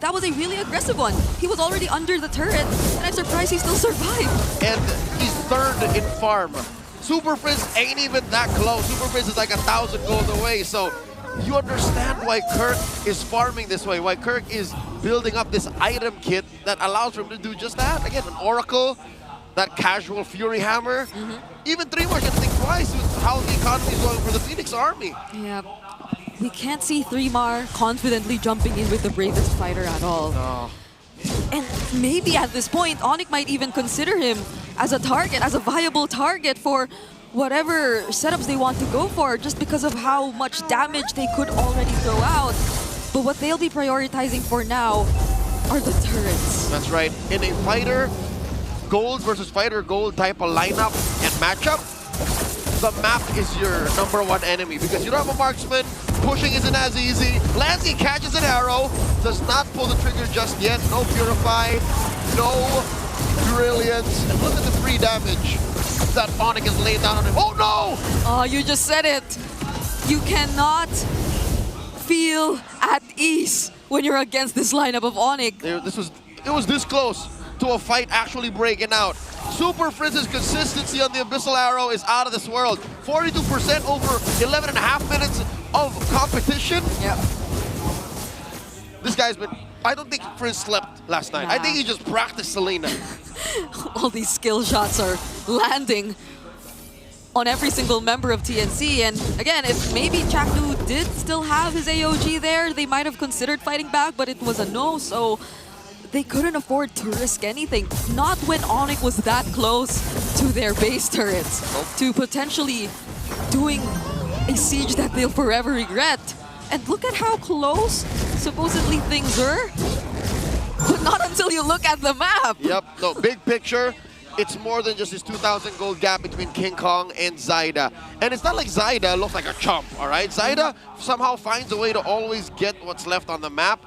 That was a really aggressive one. He was already under the turret, and I'm surprised he still survived. And he's third in farm. Super Frizz ain't even that close. Super Frizz is like 1,000 gold away, so you understand why Kirk is farming this way, why Kirk is building up this item kit that allows for him to do just that. Again, an Oracle, that casual Fury Hammer. Even 3 more can think twice with how the economy is going for the Phoenix Army. Yeah. We can't see 3mar confidently jumping in with the bravest fighter at all. No. And maybe at this point, ONIC might even consider him as a target, as a viable target for whatever setups they want to go for, just because of how much damage they could already throw out. But what they'll be prioritizing for now are the turrets. That's right. In a fighter gold versus fighter gold type of lineup and matchup, the map is your #1 enemy because you don't have a marksman. Pushing isn't as easy. Lansky catches an arrow, does not pull the trigger just yet. No Purify, no Brilliance. And look at the 3 damage that ONIC has laid down on him. Oh no! Oh, you just said it. You cannot feel at ease when you're against this lineup of ONIC. It was this close to a fight actually breaking out. Super Frizz's consistency on the Abyssal Arrow is out of this world. 42% over 11.5 minutes of competition. Yep. This guy's been... I don't think Frizz slept last night. Nah. I think he just practiced Selena. All these skill shots are landing on every single member of TNC. And again, if maybe Chakdu did still have his AOG there, they might have considered fighting back, but it was a no, so they couldn't afford to risk anything. Not when ONIC was that close to their base turrets, to potentially doing a siege that they'll forever regret. And look at how close supposedly things are, but not until you look at the map. Yep, no, big picture, it's more than just this 2,000 gold gap between Kingkong and Zyda. And it's not like Zyda looks like a chump, all right? Zyda somehow finds a way to always get what's left on the map.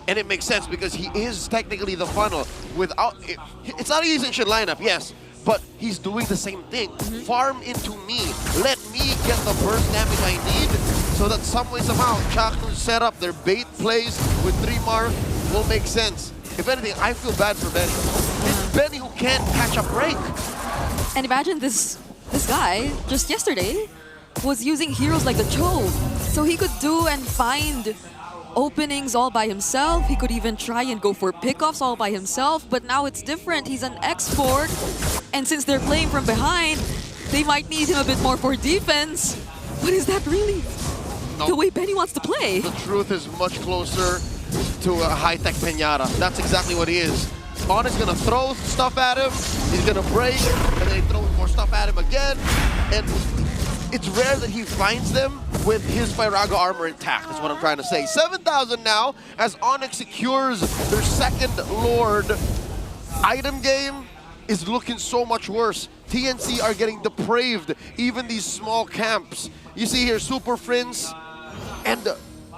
And it makes sense because he is technically the funnel. It's not an easy lineup, yes, but he's doing the same thing. Farm into me. Let me get the burst damage I need so that some way, somehow, Chakdu's set up their bait plays with 3mar will make sense. If anything, I feel bad for Benny. It's Benny who can't catch a break. And imagine this guy, just yesterday, was using heroes like the Cho. So he could do and find openings all by himself. He could even try and go for pickoffs all by himself, but now it's different. He's an export, and since they're playing from behind, they might need him a bit more for defense. But is that really the way Benny wants to play? The truth is much closer to a high-tech Pinata. That's exactly what he is. ONIC's gonna throw stuff at him, he's gonna break, and then they throw more stuff at him again, and it's rare that he finds them with his Firaga armor intact, is what I'm trying to say. 7,000 now, as ONIC secures their second Lord. Item game is looking so much worse. TNC are getting depraved, even these small camps. You see here, Super Frizz and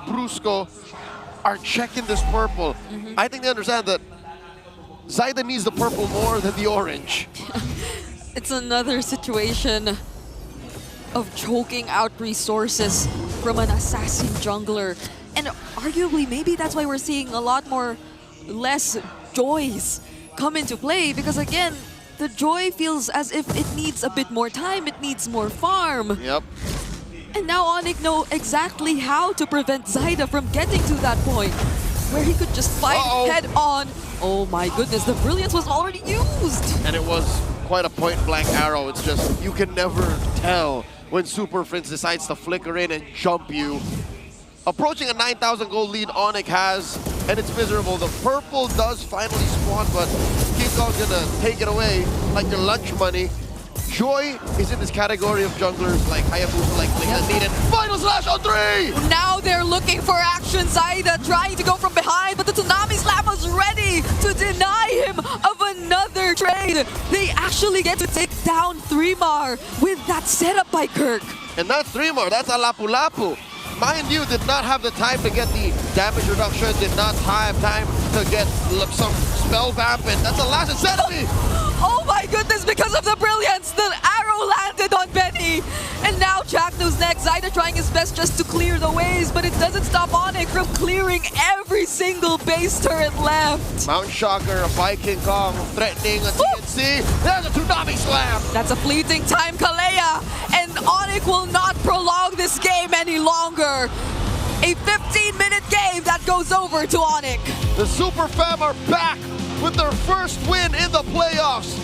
Brusco are checking this purple. I think they understand that Zyda needs the purple more than the orange. It's another situation of choking out resources from an assassin jungler. And arguably, maybe that's why we're seeing a lot more less joys come into play, because again, the joy feels as if it needs a bit more time, it needs more farm. Yep. And now ONIC know exactly how to prevent Zyda from getting to that point where he could just fight head on. Oh my goodness, the Brilliance was already used! And it was quite a point-blank arrow. It's just, you can never tell when Super Frizz decides to flicker in and jump you. Approaching a 9,000 gold lead ONIC has, and it's miserable. The purple does finally spawn, but Kingkong's gonna take it away like your lunch money. Joy is in this category of junglers like Hayabusa, like needed. Final slash on 3! Now they're looking for action. Zyda trying to go from behind, but the Tsunami Slap was ready to deny him of another trade. They actually get to take down 3mar with that setup by Kirk. And that's 3mar, that's a Lapu-Lapu. Mind you, did not have the time to get the damage reduction, did not have time to get some spell vamp, and that's the last insanity! Oh my goodness, because of the Brilliance, the arrow landed on Benny, and And now Chaknu's next. Zyda trying his best just to clear the ways, but it doesn't stop ONIC from clearing every single base turret left. Mount Shocker by Kingkong threatening a TNC. There's a Tsunami Slam! That's a fleeting time, Kalea, and ONIC will not prolong this game any longer. A 15-minute game that goes over to ONIC. The Super Fam are back with their first win in the playoffs.